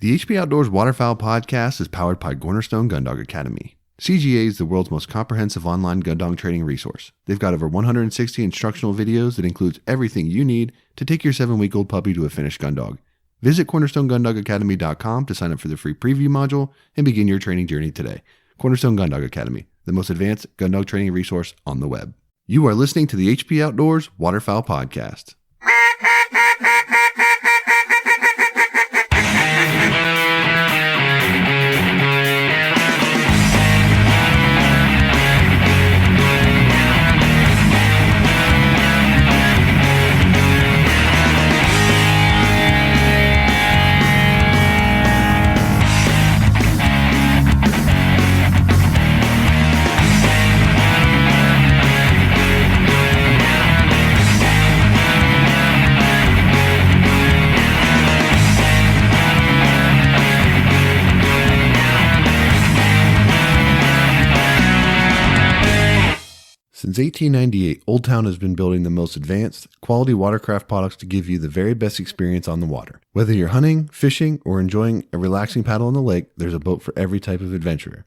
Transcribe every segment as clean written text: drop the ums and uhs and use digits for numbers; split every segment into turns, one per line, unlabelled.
The HP Outdoors Waterfowl podcast is powered by Cornerstone Gun Dog Academy. CGA is the world's most comprehensive online gun dog training resource. They've got over 160 instructional videos that includes everything you need to take your 7-week-old puppy to a finished gun dog. Visit cornerstonegunDogAcademy.com to sign up for the free preview module and begin your training journey today. Cornerstone Gun Dog Academy, the most advanced gun dog training resource on the web. You are listening to the HP Outdoors Waterfowl podcast. Since 1898, Old Town has been building the most advanced, quality watercraft products to give you the very best experience on the water. Whether you're hunting, fishing, or enjoying a relaxing paddle on the lake, there's a boat for every type of adventurer.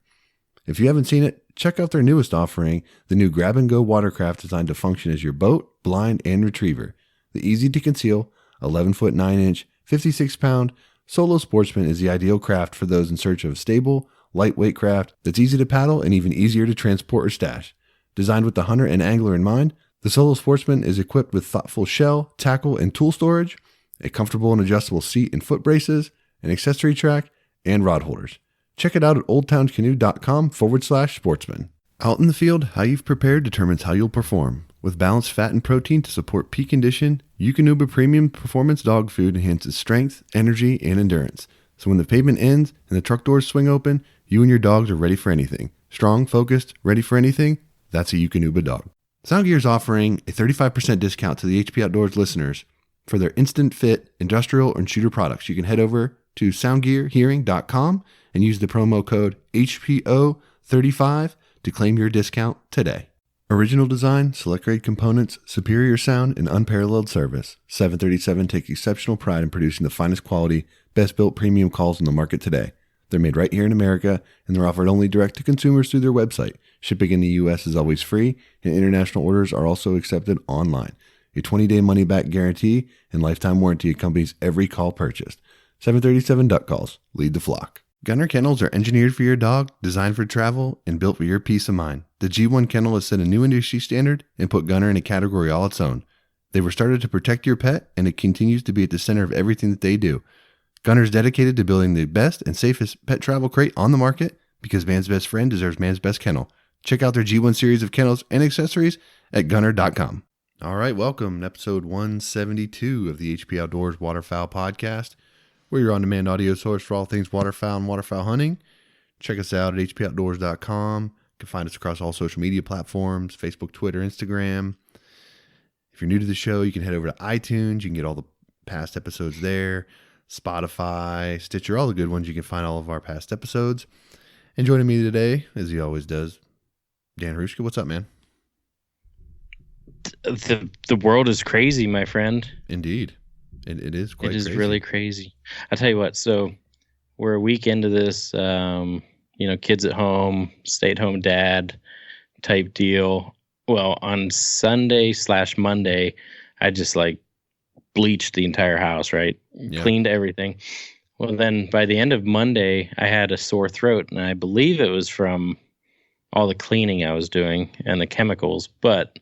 If you haven't seen it, check out their newest offering, the new Grab-and-Go watercraft designed to function as your boat, blind, and retriever. The easy-to-conceal, 11-foot 9-inch, 56-pound Solo Sportsman is the ideal craft for those in search of a stable, lightweight craft that's easy to paddle and even easier to transport or stash. Designed with the hunter and angler in mind, the Solo Sportsman is equipped with thoughtful shell, tackle, and tool storage, a comfortable and adjustable seat and foot braces, an accessory track, and rod holders. Check it out at oldtowncanoe.com/sportsman. Out in the field, how you've prepared determines how you'll perform. With balanced fat and protein to support peak condition, Eukanuba Premium Performance Dog Food enhances strength, energy, and endurance. So when the pavement ends and the truck doors swing open, you and your dogs are ready for anything. Strong, focused, ready for anything? That's a Eukanuba dog. SoundGear is offering a 35% discount to the HP Outdoors listeners for their instant fit industrial and shooter products. You can head over to soundgearhearing.com and use the promo code HPO35 to claim your discount today. Original design, select grade components, superior sound, and unparalleled service. 737 takes exceptional pride in producing the finest quality, best built premium calls on the market today. They're made right here in America, and they're offered only direct to consumers through their website. Shipping in the U.S. is always free, and international orders are also accepted online. A 20-day money-back guarantee and lifetime warranty accompanies every call purchased. 737 Duck Calls. Lead the flock. Gunner kennels are engineered for your dog, designed for travel, and built for your peace of mind. The G1 kennel has set a new industry standard and put Gunner in a category all its own. They were started to protect your pet, and it continues to be at the center of everything that they do. Gunner's dedicated to building the best and safest pet travel crate on the market because man's best friend deserves man's best kennel. Check out their G1 series of kennels and accessories at gunner.com. All right, welcome to episode 172 of the HP Outdoors Waterfowl podcast. We're your on-demand audio source for all things waterfowl and waterfowl hunting. Check us out at hpoutdoors.com. You can find us across all social media platforms, Facebook, Twitter, Instagram. If you're new to the show, you can head over to iTunes. You can get all the past episodes there. Spotify, Stitcher, all the good ones. You can find all of our past episodes. And joining me today, as he always does, Dan Harushka. What's up, man?
The world is crazy, my friend.
Indeed. It is quite crazy. It is
really crazy. I'll tell you what, so we're a week into this, kids at home, stay-at-home dad type deal. Well, on Sunday/Monday, I just bleached the entire house, right? Yeah. Cleaned everything. Well, then by the end of Monday, I had a sore throat, and I believe it was from all the cleaning I was doing and the chemicals, but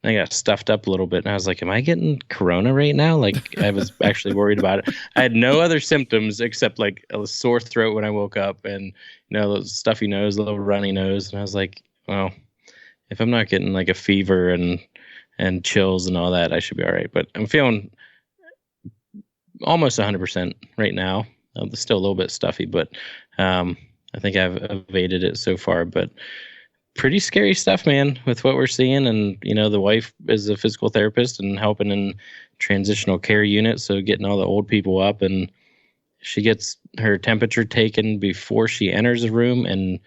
I got stuffed up a little bit, and I was like, am I getting corona right now? I was actually worried about it. I had no other symptoms except a sore throat when I woke up and, a stuffy nose, a little runny nose. And I was like, well, if I'm not getting a fever and chills and all that, I should be all right. But I'm feeling almost 100% right now. I'm still a little bit stuffy, but I think I've evaded it so far. But pretty scary stuff, man, with what we're seeing. And, the wife is a physical therapist and helping in transitional care unit. So getting all the old people up, and she gets her temperature taken before she enters a room and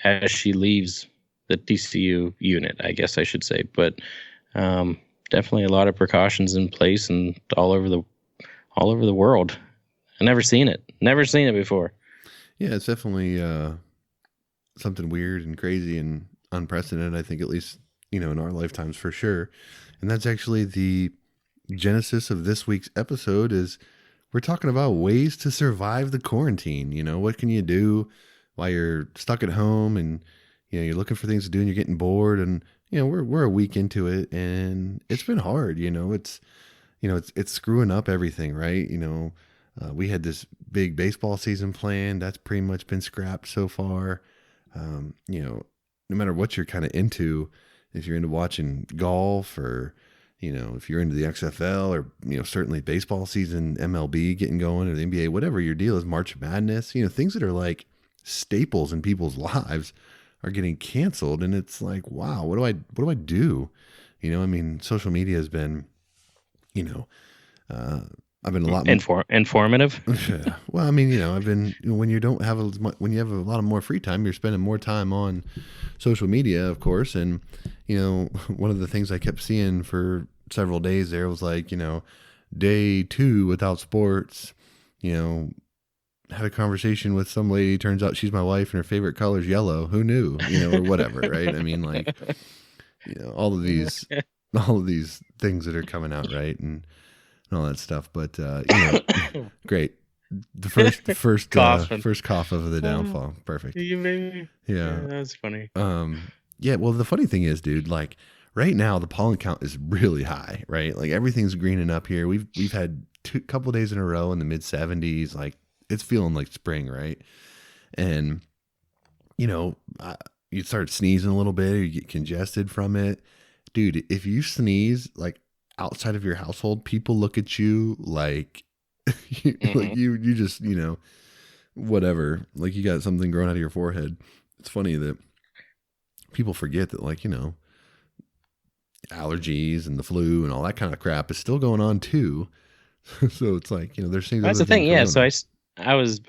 as she leaves the TCU unit, I guess I should say. But definitely a lot of precautions in place and all over the world. I never seen it. Never seen it before.
Yeah, it's definitely something weird and crazy and unprecedented, I think, at least, in our lifetimes for sure. And that's actually the genesis of this week's episode is we're talking about ways to survive the quarantine. What can you do while you're stuck at home and, you're looking for things to do and you're getting bored and, we're a week into it and it's been hard, it's screwing up everything, right? We had this big baseball season planned. That's pretty much been scrapped so far. No matter what you're kind of into, if you're into watching golf or, if you're into the XFL or, certainly baseball season, MLB getting going or the NBA, whatever your deal is, March Madness, things that are like staples in people's lives are getting canceled. And it's like, wow, what do I do? Social media has been, I've been a lot more
informative.
Yeah. Well, I've been, when you don't have when you have a lot of more free time, you're spending more time on social media, of course. And, one of the things I kept seeing for several days there was like, day 2 without sports, had a conversation with some lady. Turns out she's my wife and her favorite color is yellow. Who knew, or whatever. Right. All of these things that are coming out. Right. And all that stuff, but great. The first cough of the downfall. Perfect. Yeah,
that's funny.
Yeah. Well, the funny thing is, dude, like right now the pollen count is really high, right? Like everything's greening up here. We've had couple days in a row in the mid 70s. Like it's feeling like spring, right? And you start sneezing a little bit, or you get congested from it, dude. If you sneeze, like outside of your household, people look at you like, like you just, whatever, like you got something growing out of your forehead. It's funny that people forget that, like, allergies and the flu and all that kind of crap is still going on too. So it's like, there's things.
That's the thing. Yeah. So I was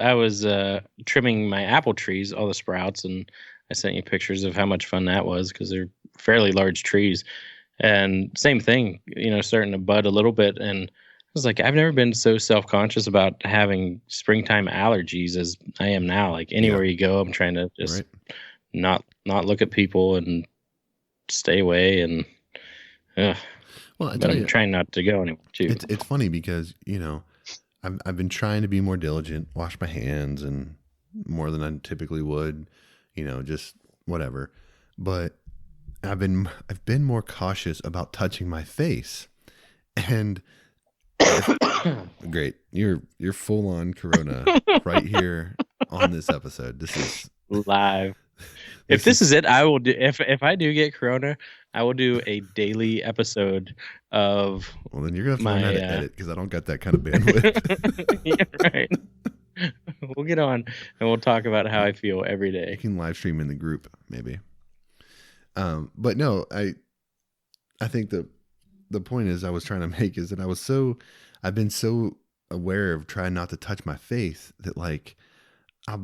trimming my apple trees, all the sprouts, and I sent you pictures of how much fun that was because they're fairly large trees. And same thing, starting to bud a little bit. And I was like, I've never been so self-conscious about having springtime allergies as I am now. Like anywhere you go, I'm trying to just not look at people and stay away. And well, I'm trying not to go anywhere too.
It's funny because, I've been trying to be more diligent, wash my hands and more than I typically would, just whatever. But I've been more cautious about touching my face, and great, you're full on Corona right here on this episode. This is
live. If this is it, I will do. If I do get Corona, I will do a daily episode of.
Well, then you're gonna have to learn how to edit because I don't got that kind of bandwidth.
Yeah, right. We'll get on and we'll talk about how I feel every day.
You can live stream in the group, maybe. But no, I think the point is I was trying to make is that I've been so aware of trying not to touch my face that like I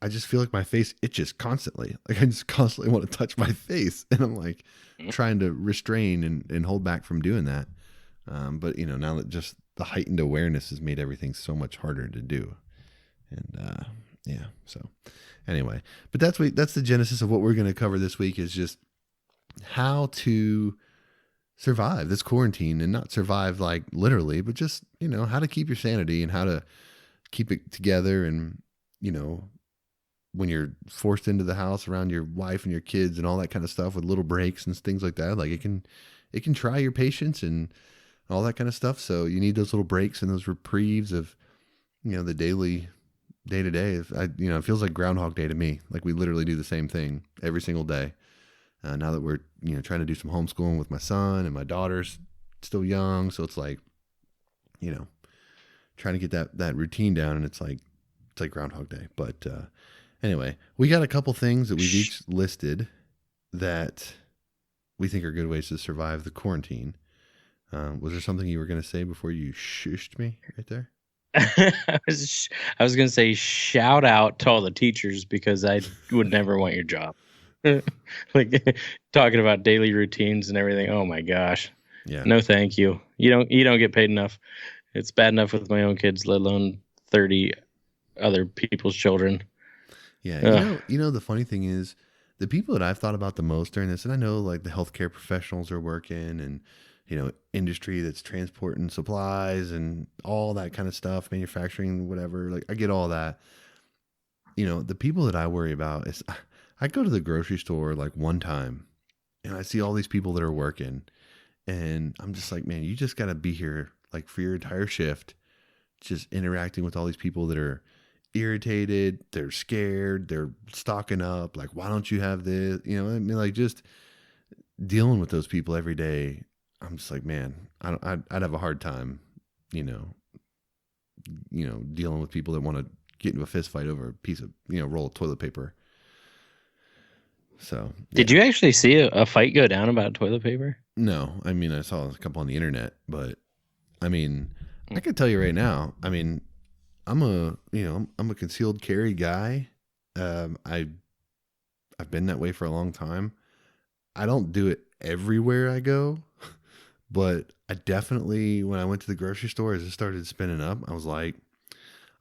just feel like my face itches constantly. Like I just constantly want to touch my face, and I'm like trying to restrain and hold back from doing that. But now that just the heightened awareness has made everything so much harder to do. And so anyway, but that's the genesis of what we're going to cover this week is just how to survive this quarantine, and not survive like literally, but just, how to keep your sanity and how to keep it together. And, when you're forced into the house around your wife and your kids and all that kind of stuff with little breaks and things like that, like it can try your patience and all that kind of stuff. So you need those little breaks and those reprieves of, the daily day to day. It feels like Groundhog Day to me. Like we literally do the same thing every single day. Now that we're, trying to do some homeschooling with my son, and my daughter's still young. So it's like, trying to get that routine down, and it's like Groundhog Day. But anyway, we got a couple things that we've each listed that we think are good ways to survive the quarantine. Was there something you were going to say before you shushed me right there?
I was going to say shout out to all the teachers because I would never want your job. Like talking about daily routines and everything. Oh my gosh.
Yeah.
No, thank you. You don't get paid enough. It's bad enough with my own kids, let alone 30 other people's children.
Yeah,
Ugh.
the funny thing is, the people that I've thought about the most during this, and I know like the healthcare professionals are working, and industry that's transporting supplies and all that kind of stuff, manufacturing, whatever. Like I get all that. The people that I worry about is I go to the grocery store like one time, and I see all these people that are working, and I'm just like, man, you just got to be here like for your entire shift, just interacting with all these people that are irritated, they're scared, they're stocking up. Like, why don't you have this? I mean, like just dealing with those people every day. I'm just like, man, I'd have a hard time, dealing with people that want to get into a fist fight over a piece of, roll of toilet paper. So, yeah.
Did you actually see a fight go down about toilet paper?
No, I mean, I saw a couple on the internet, but I mean, I can tell you right now, I mean, I'm a concealed carry guy. I've been that way for a long time. I don't do it everywhere I go, but I definitely, when I went to the grocery store, as it started spinning up, I was like,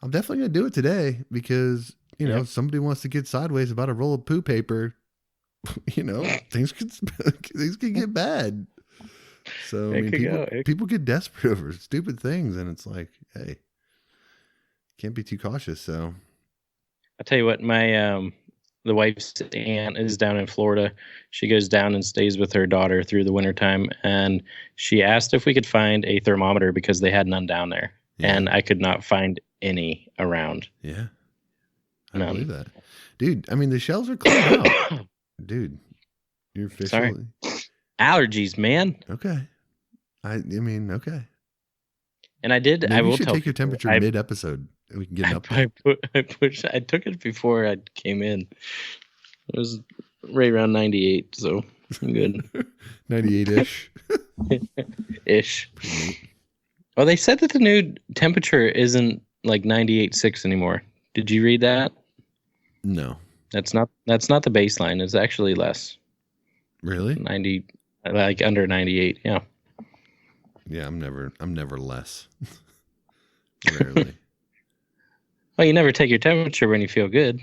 I'm definitely going to do it today because, if somebody wants to get sideways about a roll of poo paper, things could get bad. So, I mean, people get desperate over stupid things, and it's like, hey, can't be too cautious. So
I'll tell you what, my the wife's aunt is down in Florida. She goes down and stays with her daughter through the wintertime, and she asked if we could find a thermometer because they had none down there. Yeah. And I could not find any around.
Yeah. I believe that. Dude, I mean, the shelves are cleared out. Dude, you're officially...
Sorry. Allergies, man.
Okay. I mean, okay.
And I did...
Maybe
I will
you should
tell
take your temperature mid-episode and we can get an
update. I took it before I came in. It was right around 98, so I'm good.
98-ish?
Ish. Well, they said that the new temperature isn't like 98.6 anymore. Did you read that?
No.
That's not the baseline. It's actually less.
Really?
90, like under 98. Yeah.
Yeah, I'm never less. Rarely.
Well, you never take your temperature when you feel good.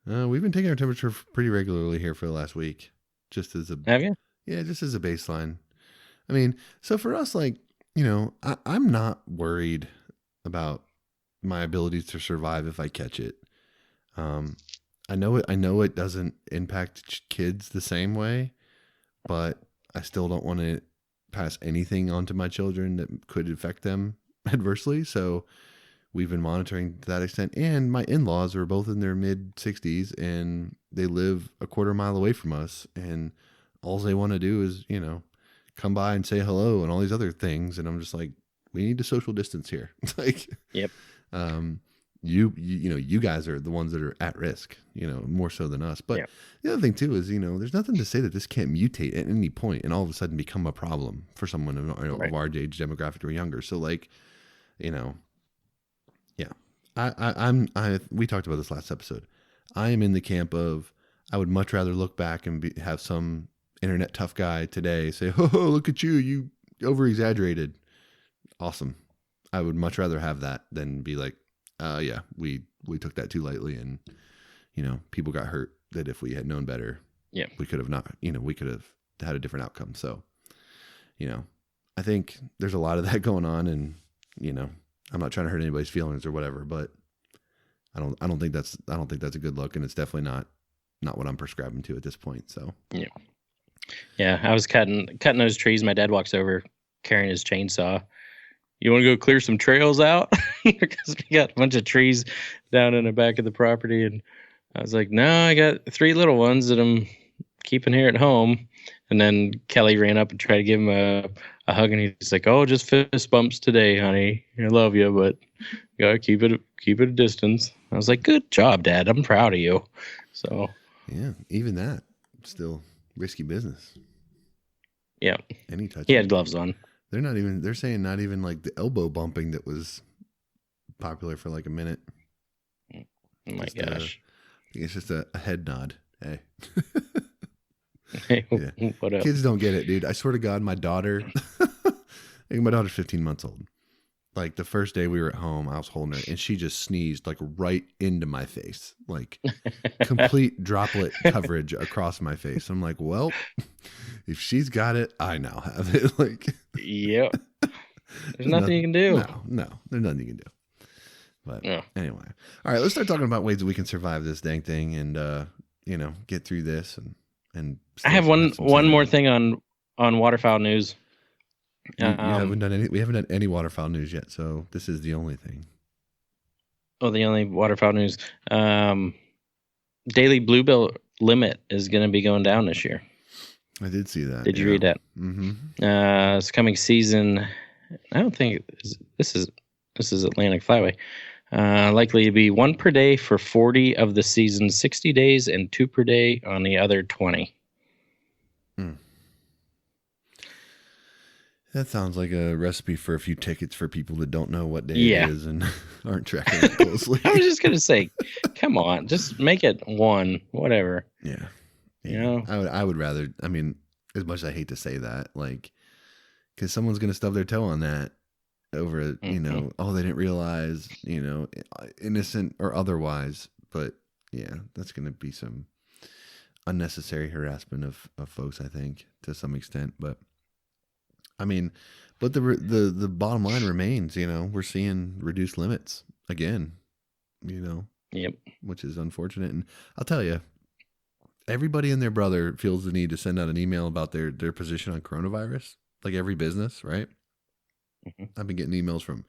We've been taking our temperature pretty regularly here for the last week. Just as a...
Have you?
Yeah, just as a baseline. I mean, so for us, like, I'm not worried about my ability to survive if I catch it. I know it doesn't impact kids the same way, but I still don't want to pass anything onto my children that could affect them adversely. So we've been monitoring to that extent. And my in-laws are both in their mid 60s and they live a quarter mile away from us. And all they want to do is, come by and say hello and all these other things. And I'm just like, we need to social distance here. Like,
yep.
You guys are the ones that are at risk, more so than us. But the other thing too is, there's nothing to say that this can't mutate at any point and all of a sudden become a problem for someone of our age demographic or younger. So like, yeah, we talked about this last episode. I am in the camp of, I would much rather look back and have some internet tough guy today say, "Oh, look at you, you over exaggerated." Awesome. I would much rather have that than be like, yeah, we took that too lightly and, people got hurt that if we had known better, we could have not, we could have had a different outcome. So, I think there's a lot of that going on and, I'm not trying to hurt anybody's feelings or whatever, but I don't think that's a good look. And it's definitely not what I'm prescribing to at this point. So,
yeah, I was cutting those trees. My dad walks over carrying his chainsaw. You want to go clear some trails out? Because we got a bunch of trees down in the back of the property. And I was like, no, I got 3 little ones that I'm keeping here at home. And then Kelly ran up and tried to give him a hug. And he's like, oh, just fist bumps today, honey. I love you, but you got to keep it a distance. I was like, good job, Dad. I'm proud of you. So,
yeah, even that, still risky business.
Yeah.
Any touch.
He had gloves on.
They're saying not even like the elbow bumping that was popular for like a minute.
Oh my gosh.
I think it's just a head nod. Hey.
Hey,
yeah.
What up?
Kids don't get it, dude. I swear to God, my daughter, I think my daughter's 15 months old. Like the first day we were at home, I was holding her and she just sneezed like right into my face, like complete droplet coverage across my face. I'm like, well, if she's got it, I now have it. Like,
Yep. There's nothing you can do.
No, there's nothing you can do. But anyway, all right, let's start talking about ways that we can survive this dang thing and, get through this and.
I have one more thing on waterfowl news.
We haven't done any waterfowl news yet, so this is the only thing.
Oh, the only waterfowl news. Daily bluebill limit is going to be going down this year.
I did see that.
Did you read that?
Mm-hmm.
It's coming season. I don't think this is Atlantic Flyway. Likely to be 1 per day for 40 of the season's 60 days and 2 per day on the other 20.
That sounds like a recipe for a few tickets for people that don't know what day it is and aren't tracking it closely.
I was just going to say, come on, just make it 1, whatever.
Yeah.
You know?
I would rather, I mean, as much as I hate to say that, like, because someone's going to stub their toe on that over, they didn't realize, innocent or otherwise. But yeah, that's going to be some unnecessary harassment of folks, I think, to some extent. But I mean, but the bottom line remains, we're seeing reduced limits again,
Yep.
Which is unfortunate. And I'll tell you, everybody and their brother feels the need to send out an email about their position on coronavirus, like every business, right? Mm-hmm. I've been getting emails from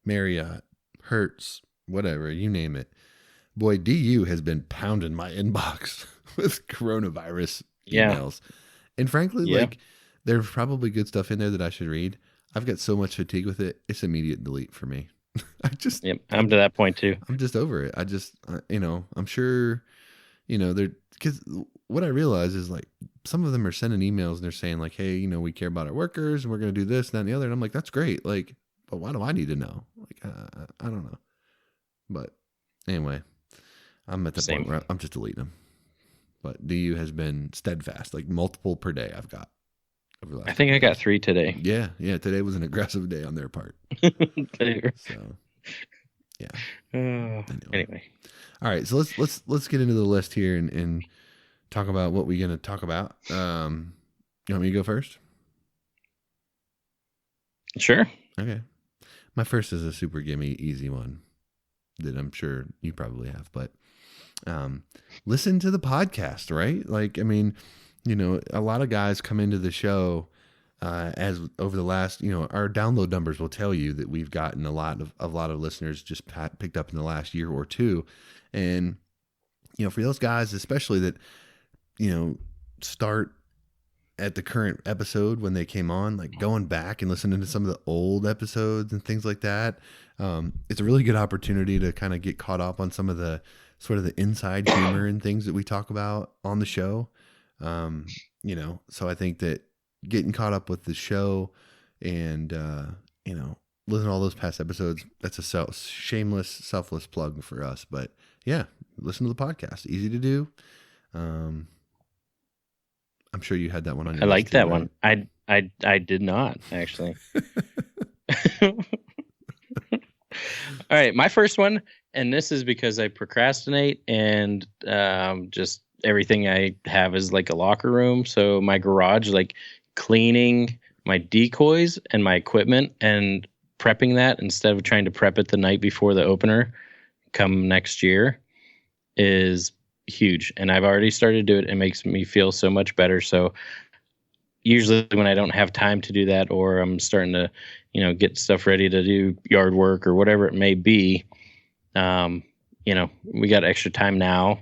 Marriott, Hertz, whatever, you name it. Boy, DU has been pounding my inbox with coronavirus emails. And frankly, like, there's probably good stuff in there that I should read. I've got so much fatigue with it. It's immediate delete for me.
I'm to that point too.
I'm just over it. I'm sure, because what I realize is like some of them are sending emails and they're saying like, hey, we care about our workers and we're going to do this, that, and the other. And I'm like, that's great. Like, but why do I need to know? Like, I don't know. But anyway, I'm at the point where I'm just deleting them. But DU has been steadfast, like multiple per day I've got.
I think I got 3 today.
Yeah. Today was an aggressive day on their part. So, yeah.
Anyway.
All right, so let's get into the list here and talk about what we're going to talk about. You want me to go first?
Sure.
Okay. My first is a super gimme easy one that I'm sure you probably have, but listen to the podcast, right? Like, I mean, a lot of guys come into the show as over the last, our download numbers will tell you that we've gotten a lot of listeners just picked up in the last year or two. And, for those guys, especially that, start at the current episode when they came on, like going back and listening to some of the old episodes and things like that. It's a really good opportunity to kind of get caught up on some of the sort of the inside humor and things that we talk about on the show. So I think that getting caught up with the show and, listen to all those past episodes, that's a shameless, selfless plug for us. But yeah, listen to the podcast. Easy to do. I'm sure you had that one on your
list. I like that
right?
one. I did not actually. All right. My first one, and this is because I procrastinate and, just everything I have is like a locker room. So my garage, like cleaning my decoys and my equipment and prepping that instead of trying to prep it the night before the opener come next year is huge. And I've already started to do it. It makes me feel so much better. So usually when I don't have time to do that, or I'm starting to, get stuff ready to do yard work or whatever it may be, we got extra time now,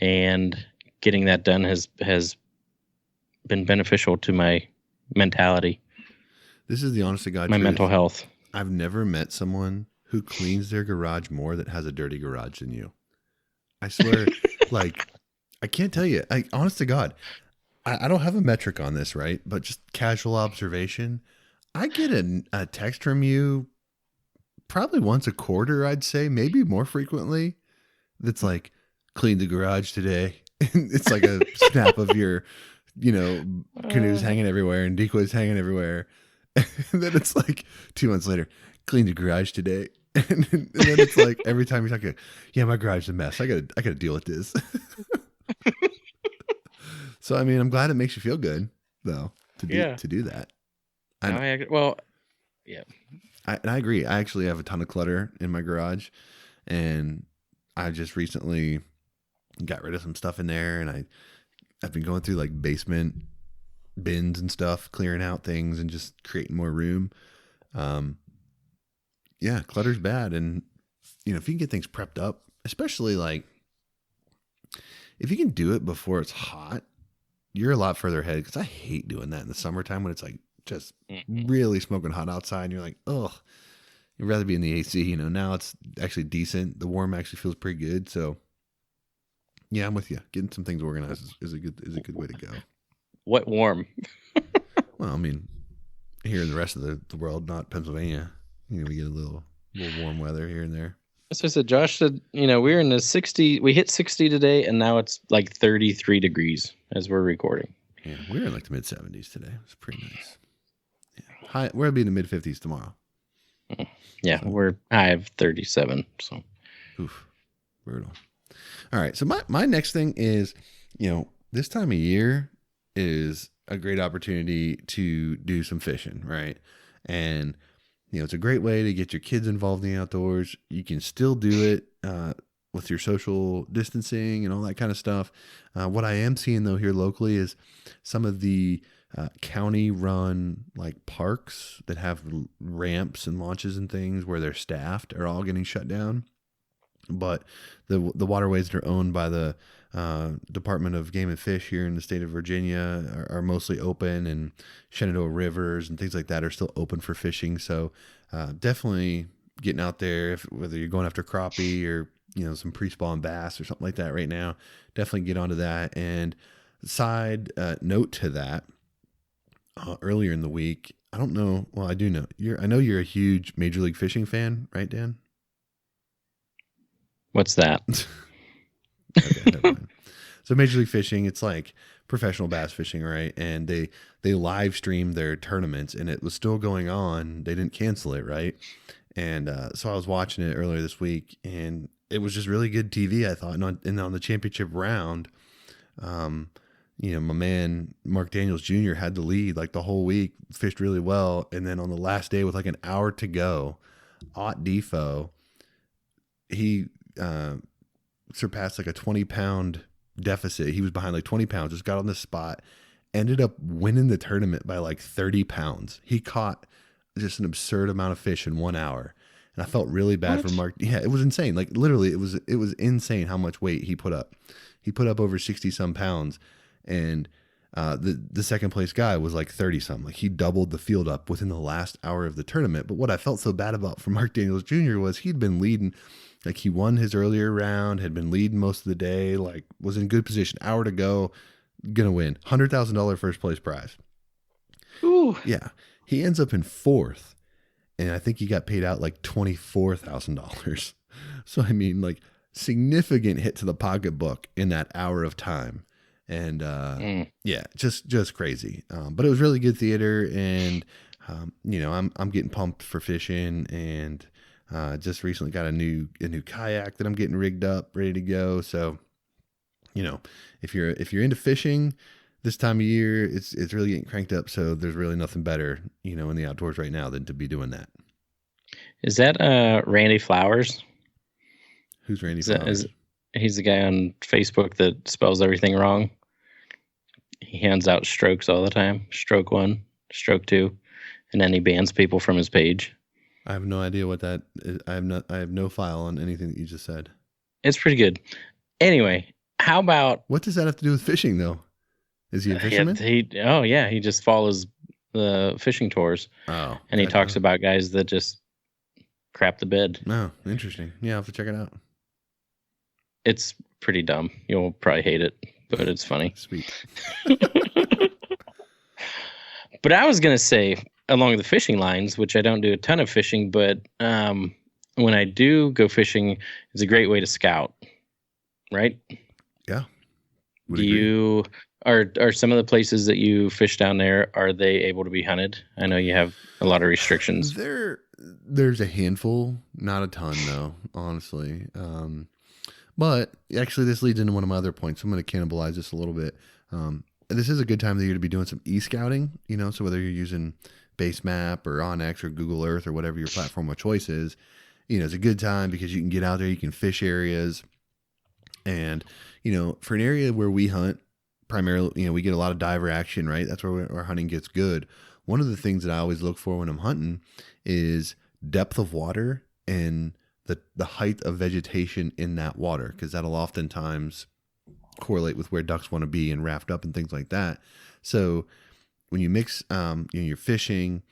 and getting that done has been beneficial to my mentality.
This is the honest to God
my
truth.
Mental health.
I've never met someone who cleans their garage more that has a dirty garage than you. I swear, like, I can't tell you. Honest to God, I don't have a metric on this, right? But just casual observation. I get a text from you probably once a quarter, I'd say, maybe more frequently. That's like, clean the garage today. It's like a snap of your, canoes hanging everywhere and decoys hanging everywhere. And then it's like 2 months later, cleaned the garage today. And then it's like every time you're like, yeah, my garage is a mess. I gotta deal with this. So I mean, I'm glad it makes you feel good though to do that.
Well, yeah.
I agree. I actually have a ton of clutter in my garage, and I just recently got rid of some stuff in there, and I've been going through like basement bins and stuff, clearing out things and just creating more room. Yeah, clutter's bad, and if you can get things prepped up, especially like if you can do it before it's hot, you're a lot further ahead. Because I hate doing that in the summertime when it's like just really smoking hot outside, and you're like, ugh, you'd rather be in the AC. Now it's actually decent. The warm actually feels pretty good. So yeah, I'm with you. Getting some things organized is a good way to go.
What warm?
Well, I mean, here in the rest of the world, not Pennsylvania, we get a little warm weather here and there.
So I said, Josh said, we're in the 60. We hit 60 today, and now it's like 33 degrees as we're recording.
Yeah, we're in like the mid 70s today. It's pretty nice. Yeah, we're gonna be in the mid 50s tomorrow.
Yeah, so. I have 37. So,
oof, brutal. All right, so my next thing is, this time of year is a great opportunity to do some fishing, right? And it's a great way to get your kids involved in the outdoors. You can still do it with your social distancing and all that kind of stuff. What I am seeing though here locally is some of the county-run like parks that have ramps and launches and things where they're staffed are all getting shut down. But the waterways that are owned by the Department of Game and Fish here in the state of Virginia are mostly open, and Shenandoah rivers and things like that are still open for fishing. So definitely getting out there, whether you're going after crappie or some pre-spawn bass or something like that right now, definitely get onto that. And side note to that, earlier in the week, I don't know. Well, I do know I know you're a huge Major League Fishing fan, right, Dan?
What's that?
Okay, never mind. So Major League Fishing, it's like professional bass fishing, right? And they live stream their tournaments, and it was still going on. They didn't cancel it, right? And so I was watching it earlier this week, and it was just really good TV, I thought. And on the championship round, my man Mark Daniels Jr. had the lead like the whole week, fished really well, and then on the last day with like an hour to go, Ott Defo, he surpassed like a 20-pound deficit. He was behind like 20 pounds, just got on the spot, ended up winning the tournament by like 30 pounds. He caught just an absurd amount of fish in 1 hour. And I felt really bad for Mark. Yeah, it was insane. Like literally it was insane how much weight he put up. He put up over 60 some pounds, and the second place guy was like 30 some. Like he doubled the field up within the last hour of the tournament. But what I felt so bad about for Mark Daniels Jr. was he'd been leading. Like he won his earlier round, had been leading most of the day, like was in good position, hour to go, gonna win. $100,000 first place prize.
Ooh.
Yeah. He ends up in fourth, and I think he got paid out like $24,000. So I mean, like significant hit to the pocketbook in that hour of time. And yeah, just crazy. But it was really good theater, and I'm getting pumped for fishing, and just recently got a new kayak that I'm getting rigged up, ready to go. So, if you're into fishing this time of year, it's really getting cranked up. So there's really nothing better, in the outdoors right now than to be doing that.
Is that Randy Flowers?
Who's Randy Flowers?
He's the guy on Facebook that spells everything wrong. He hands out strokes all the time. Stroke 1, stroke 2, and then he bans people from his page.
I have no idea what that is. I have no file on anything that you just said.
It's pretty good. Anyway, how about...
What does that have to do with fishing, though? Is he a fisherman?
He just follows the fishing tours.
Oh.
And he talks about guys that just crap the bed.
Oh, interesting. Yeah, I'll have to check it out.
It's pretty dumb. You'll probably hate it, but it's funny.
Sweet.
But I was going to say... along the fishing lines, which I don't do a ton of fishing, but when I do go fishing, it's a great way to scout, right?
Yeah.
Are some of the places that you fish down there, are they able to be hunted? I know you have a lot of restrictions.
There's a handful, not a ton though, honestly. But actually, this leads into one of my other points. I'm going to cannibalize this a little bit. This is a good time of the year to be doing some e-scouting, so whether you're using Base Map or Onyx or Google Earth or whatever your platform of choice is, it's a good time because you can get out there, you can fish areas. And, for an area where we hunt, primarily, we get a lot of diver action, right? That's where our hunting gets good. One of the things that I always look for when I'm hunting is depth of water and the height of vegetation in that water, because that'll oftentimes correlate with where ducks want to be and raft up and things like that. So when you mix, you're fishing,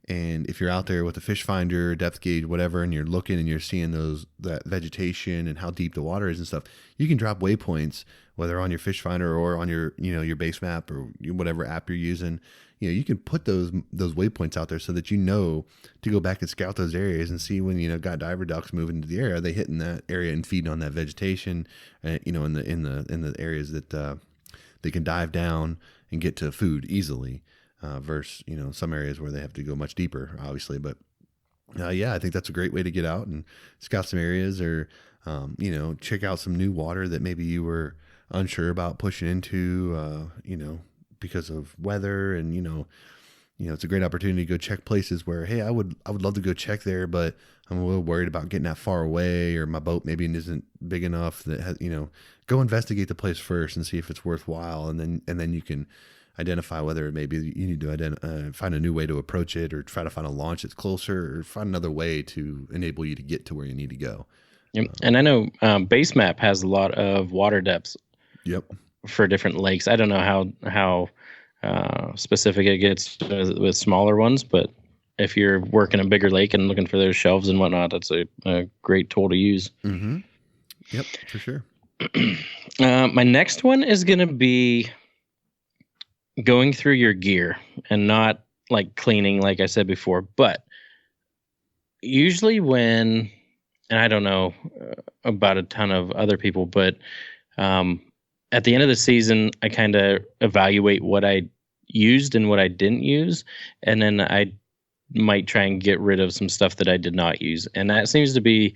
and if you're out there with a fish finder, depth gauge, whatever, and you're looking and you're seeing that vegetation and how deep the water is and stuff, you can drop waypoints, whether on your fish finder or on your, your Base Map or whatever app you're using. You can put those waypoints out there so that to go back and scout those areas and see when got diver ducks moving into the area, are they hitting that area and feeding on that vegetation, in the areas that they can dive down and get to food easily, versus some areas where they have to go much deeper, obviously. But I think that's a great way to get out and scout some areas, or check out some new water that maybe you were unsure about pushing into, because of weather. And it's a great opportunity to go check places where, hey, I would love to go check there, but I'm a little worried about getting that far away, or my boat maybe isn't big enough that has, go investigate the place first and see if it's worthwhile, and then you can identify whether maybe you need to find a new way to approach it, or try to find a launch that's closer, or find another way to enable you to get to where you need to go.
Yep. And I know Base Map has a lot of water depths.
Yep.
For different lakes. I don't know how specific it gets with smaller ones, but if you're working a bigger lake and looking for those shelves and whatnot, that's a great tool to use.
Mm-hmm. Yep, for sure.
My next one is going to be going through your gear, and not like cleaning, like I said before, but usually and I don't know about a ton of other people, but at the end of the season, I kind of evaluate what I used and what I didn't use, and then I might try and get rid of some stuff that I did not use. And that seems to be,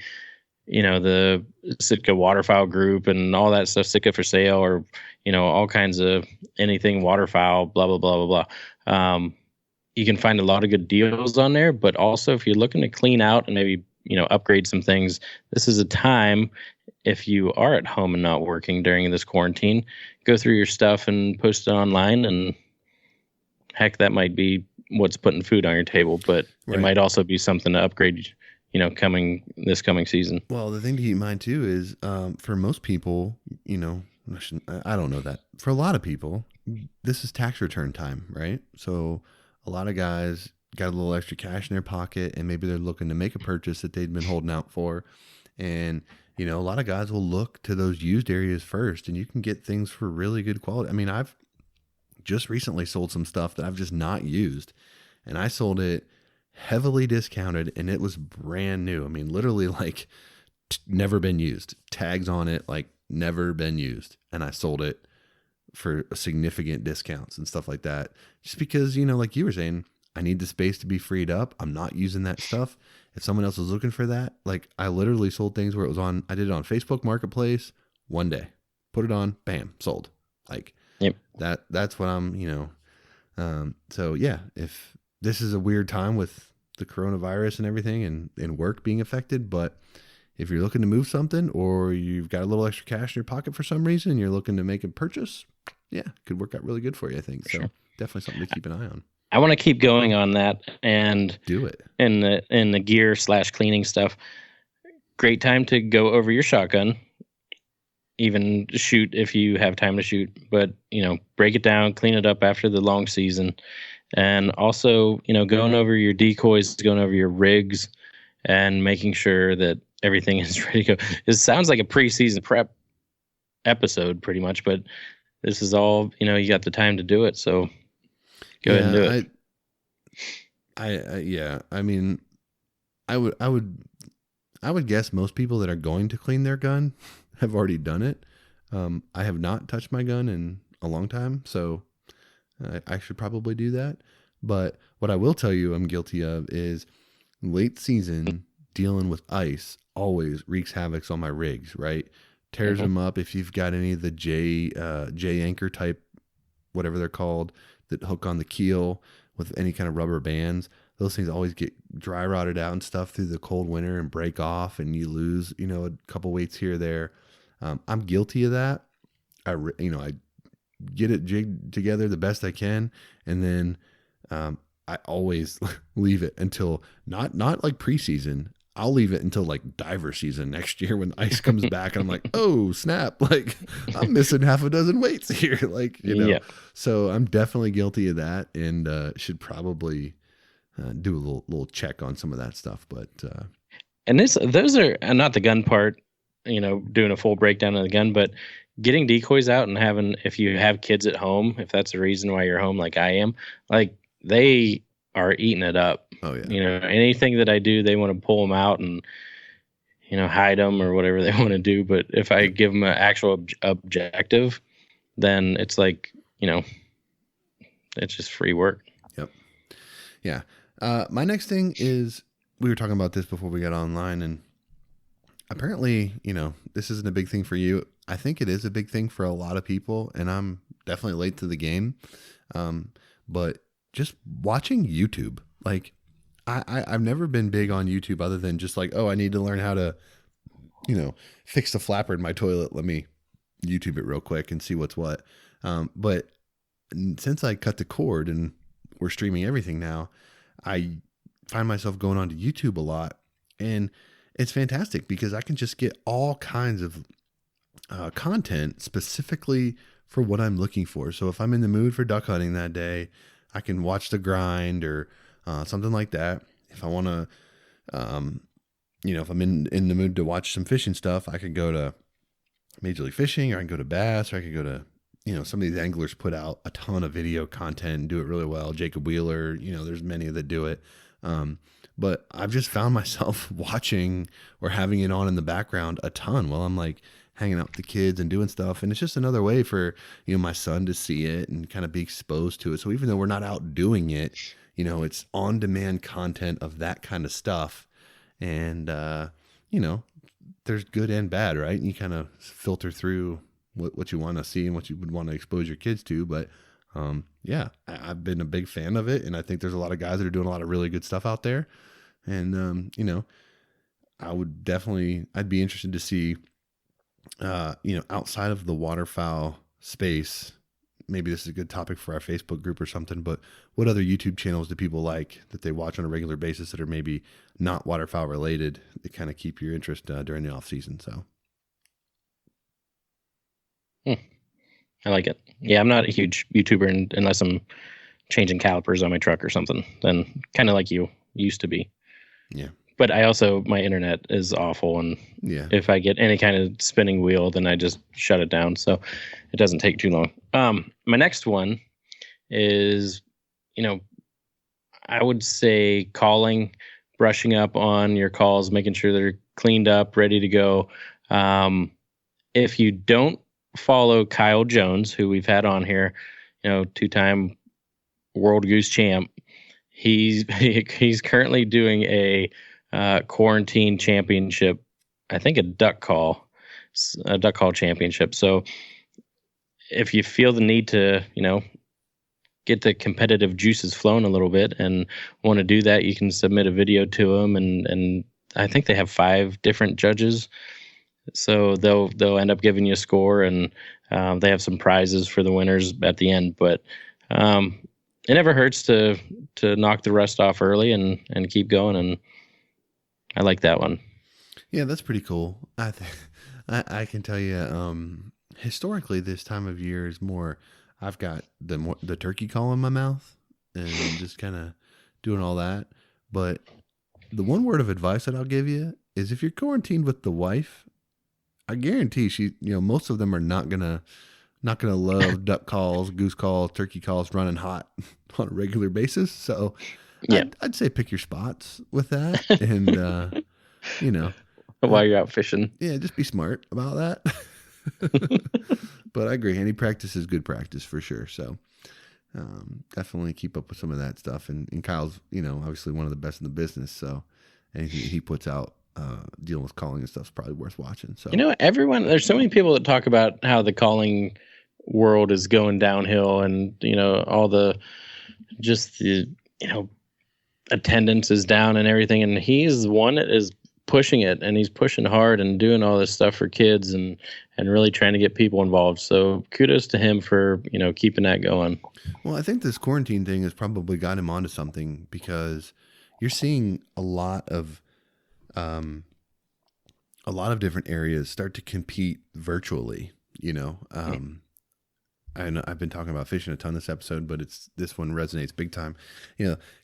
the Sitka waterfowl group and all that stuff, Sitka for sale, or, all kinds of anything waterfowl, blah, blah, blah, blah, blah. You can find a lot of good deals on there, but also if you're looking to clean out and maybe, upgrade some things, this is a time, if you are at home and not working during this quarantine, go through your stuff and post it online. And heck, that might be what's putting food on your table, but It might also be something to upgrade, coming season.
Well, the thing to keep in mind too is, for most people, I don't know that. For a lot of people, this is tax return time, right? So a lot of guys got a little extra cash in their pocket, and maybe they're looking to make a purchase that they'd been holding out for. And, a lot of guys will look to those used areas first, and you can get things for really good quality. I mean, I've just recently sold some stuff that I've just not used, and I sold it heavily discounted, and it was brand new. I mean, literally like never been used, tags on it, like never been used. And I sold it for significant discounts and stuff like that, just because, like you were saying, I need the space to be freed up. I'm not using that stuff. If someone else is looking for that, like I literally sold things where I did it on Facebook Marketplace one day, put it on, bam, sold. Like,
yep.
That's what I'm, so yeah, if this is a weird time with the coronavirus and everything, and work being affected, but if you're looking to move something, or you've got a little extra cash in your pocket for some reason, and you're looking to make a purchase, yeah, could work out really good for you, I think. So definitely something to keep an eye on.
I want to keep going on that and
do it
in the gear / cleaning stuff. Great time to go over your shotgun, even shoot if you have time to shoot, but break it down, clean it up after the long season. And also, going over your decoys, going over your rigs, and making sure that everything is ready to go. It sounds like a preseason prep episode pretty much, but this is all, you got the time to do it. So go ahead and do it.
I mean, I would guess most people that are going to clean their gun have already done it. I have not touched my gun in a long time, so I should probably do that. But what I will tell you I'm guilty of is late season dealing with ice always wreaks havoc on my rigs, right? Tears them up. If you've got any of the J anchor type, whatever they're called, that hook on the keel with any kind of rubber bands, those things always get dry rotted out and stuff through the cold winter and break off, and you lose, a couple weights here or there. I'm guilty of that. I get it jigged together the best I can, and then I always leave it until not like preseason. I'll leave it until like diver season next year when ice comes back, and I'm like, oh snap! Like I'm missing half a dozen weights here, like
Yeah.
So I'm definitely guilty of that, and should probably do a little check on some of that stuff. But
and those are not the gun part, doing a full breakdown of the gun, but getting decoys out and having, if you have kids at home, if that's the reason why you're home, like I am, like they are eating it up.
Oh yeah.
Anything that I do, they want to pull them out and, hide them or whatever they want to do. But if I give them an actual objective, then it's like, it's just free work.
Yep. Yeah. My next thing is, we were talking about this before we got online, and apparently, this isn't a big thing for you. I think it is a big thing for a lot of people, and I'm definitely late to the game. But just watching YouTube, like I've never been big on YouTube other than just like, oh, I need to learn how to, fix the flapper in my toilet. Let me YouTube it real quick and see what's what. But since I cut the cord and we're streaming everything now, I find myself going onto YouTube a lot, and it's fantastic because I can just get all kinds of content specifically for what I'm looking for. So if I'm in the mood for duck hunting that day, I can watch the grind or something like that. If I want to, if I'm in the mood to watch some fishing stuff, I could go to Major League Fishing, or I can go to Bass, or I could go to, some of these anglers put out a ton of video content and do it really well. Jacob Wheeler, there's many that do it. But I've just found myself watching or having it on in the background a ton while I'm like hanging out with the kids and doing stuff. And it's just another way for, my son to see it and kind of be exposed to it. So even though we're not out doing it, it's on demand content of that kind of stuff. And, there's good and bad, right? And you kind of filter through what you want to see and what you would want to expose your kids to. But yeah, I've been a big fan of it, and I think there's a lot of guys that are doing a lot of really good stuff out there. And I'd be interested to see, outside of the waterfowl space. Maybe this is a good topic for our Facebook group or something, but what other YouTube channels do people like that they watch on a regular basis that are maybe not waterfowl related that kind of keep your interest during the off season? So.
I like it. Yeah, I'm not a huge YouTuber unless I'm changing calipers on my truck or something. Then kind of like you used to be.
Yeah.
But I also, my internet is awful, and if I get any kind of spinning wheel, then I just shut it down. So it doesn't take too long. My next one is, I would say calling, brushing up on your calls, making sure they're cleaned up, ready to go. If you don't follow Kyle Jones, who we've had on here, 2-time World Goose champ, he's currently doing a quarantine championship, I think a duck call championship. So if you feel the need to, get the competitive juices flowing a little bit and want to do that, you can submit a video to them, and I think they have 5 different judges. So they'll end up giving you a score, and they have some prizes for the winners at the end. But it never hurts to knock the rust off early and keep going, and I like that one.
Yeah, that's pretty cool. I can tell you, historically, this time of year is more. I've got the turkey call in my mouth and just kind of doing all that. But the one word of advice that I'll give you is, if you're quarantined with the wife, I guarantee most of them are not gonna love duck calls, goose calls, turkey calls running hot on a regular basis. So yeah, I'd say pick your spots with that, and
while you're out fishing,
yeah, just be smart about that. But I agree, any practice is good practice for sure. So definitely keep up with some of that stuff. And Kyle's obviously one of the best in the business, so anything that he puts out dealing with calling and stuff is probably worth watching. So
there's so many people that talk about how the calling world is going downhill, and all the just the attendance is down and everything, and he's the one that is pushing it, and he's pushing hard and doing all this stuff for kids and really trying to get people involved. So kudos to him for keeping that going.
Well, I think this quarantine thing has probably got him onto something, because you're seeing a lot of different areas start to compete virtually. I know I've been talking about fishing a ton this episode, but this one resonates big time.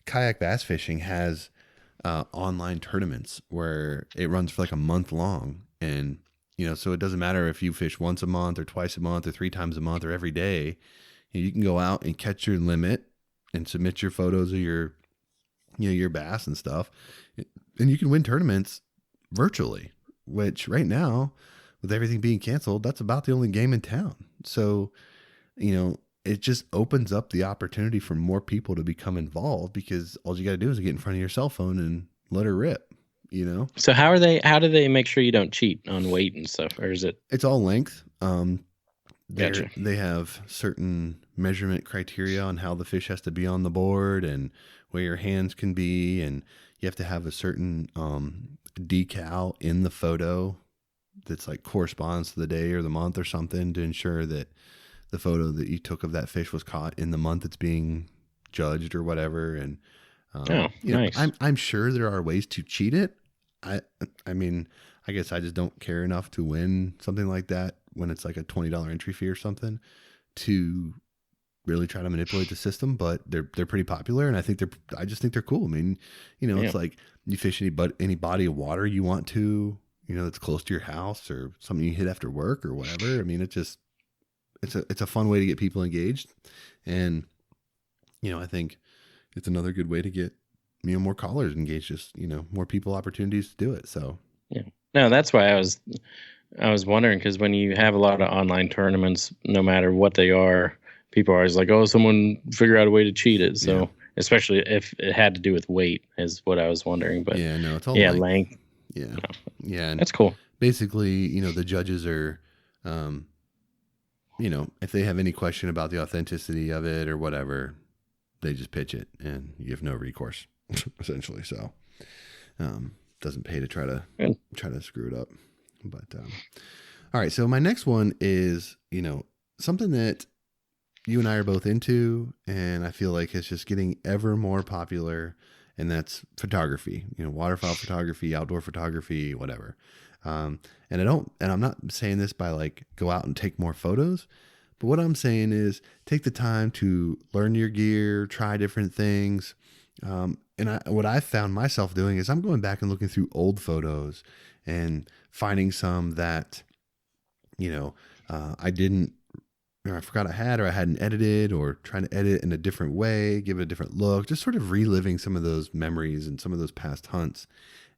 Kayak bass fishing has online tournaments where it runs for like a month long, and so it doesn't matter if you fish once a month or twice a month or 3 times a month or every day. You can go out and catch your limit and submit your photos of your your bass and stuff, and you can win tournaments virtually, which right now, with everything being canceled, that's about the only game in town. So it just opens up the opportunity for more people to become involved, because all you got to do is get in front of your cell phone and let her rip,
So how do they make sure you don't cheat on weight and stuff? Or is it?
It's all length.
Gotcha.
They have certain measurement criteria on how the fish has to be on the board and where your hands can be. And you have to have a certain decal in the photo that's like corresponds to the day or the month or something, to ensure that the photo that you took of that fish was caught in the month it's being judged or whatever. And
nice.
I'm sure there are ways to cheat it. I mean, I guess I just don't care enough to win something like that when it's like a $20 entry fee or something to really try to manipulate the system. But they're pretty popular, and I just think they're cool. I mean, it's like you fish any body of water you want to, that's close to your house or something you hit after work or whatever. I mean, it's a fun way to get people engaged. And, I think it's another good way to get, more callers engaged, just, more people opportunities to do it. So,
yeah, no, that's why I was wondering, because when you have a lot of online tournaments, no matter what they are, people are always like, oh, someone figure out a way to cheat it. So especially if it had to do with weight is what I was wondering. But
it's all
length.
Yeah. Yeah. And
that's cool.
Basically, the judges are, if they have any question about the authenticity of it or whatever, they just pitch it and you have no recourse essentially. So, doesn't pay to try to screw it up. But, all right. So my next one is, something that you and I are both into, and I feel like it's just getting ever more popular, and that's photography, waterfowl photography, outdoor photography, whatever. And I'm not saying this by like go out and take more photos, but what I'm saying is take the time to learn your gear, try different things. What I've found myself doing is I'm going back and looking through old photos and finding some that, I forgot I had, or I hadn't edited, or trying to edit in a different way, give it a different look, just sort of reliving some of those memories and some of those past hunts.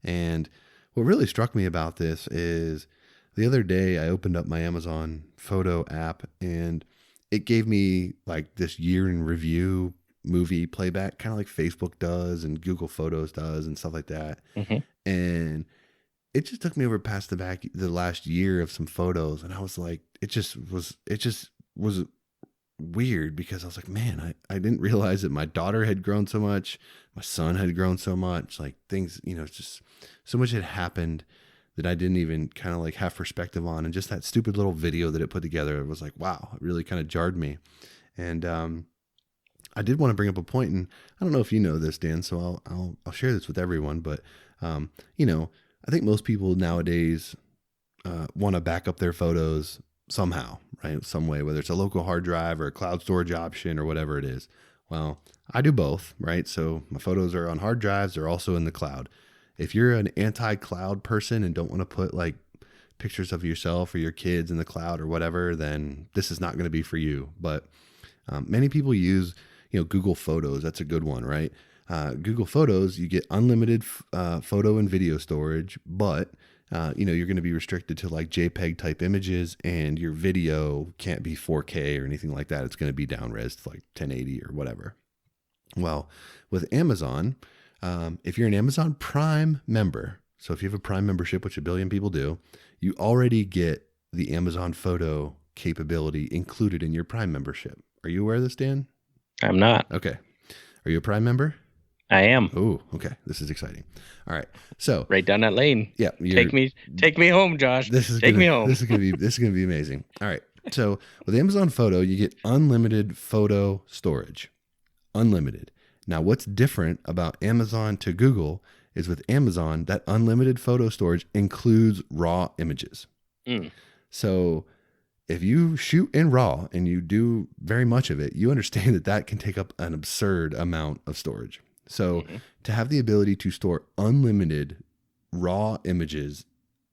And what really struck me about this is the other day I opened up my Amazon photo app, and it gave me like this year in review movie playback, kind of like Facebook does and Google Photos does and stuff like that.
Mm-hmm.
And it just took me over past the last year of some photos. And I was like, it just was weird, because I was like, man, I didn't realize that my daughter had grown so much. My son had grown so much, like things, just so much had happened that I didn't even kind of like have perspective on. And just that stupid little video that it put together, it was like, wow, it really kind of jarred me. And, I did want to bring up a point, and I don't know if you know this, Dan, so I'll share this with everyone, but, I think most people nowadays, want to back up their photos somehow, right? Some way, whether it's a local hard drive or a cloud storage option or whatever it is. Well, I do both, right? So my photos are on hard drives. They're also in the cloud. If you're an anti-cloud person and don't want to put like pictures of yourself or your kids in the cloud or whatever, then this is not going to be for you. But many people use, Google Photos. That's a good one, right? Google Photos, you get unlimited photo and video storage, but you're going to be restricted to like JPEG type images, and your video can't be 4K or anything like that. It's going to be down res to like 1080 or whatever. Well, with Amazon, If you're an Amazon Prime member, so if you have a Prime membership, which a billion people do, you already get the Amazon photo capability included in your Prime membership. Are you aware of this, Dan?
I'm not.
Okay. Are you a Prime member?
I am.
Oh, okay. This is exciting. All right. So
right down that lane.
Yeah.
Take me home, Josh. Take me home.
This is gonna be amazing. All right. So with Amazon Photo, you get unlimited photo storage. Unlimited. Now, what's different about Amazon to Google is with Amazon, that unlimited photo storage includes raw images. So if you shoot in RAW and you do very much of it, you understand that that can take up an absurd amount of storage. So to have the ability to store unlimited raw images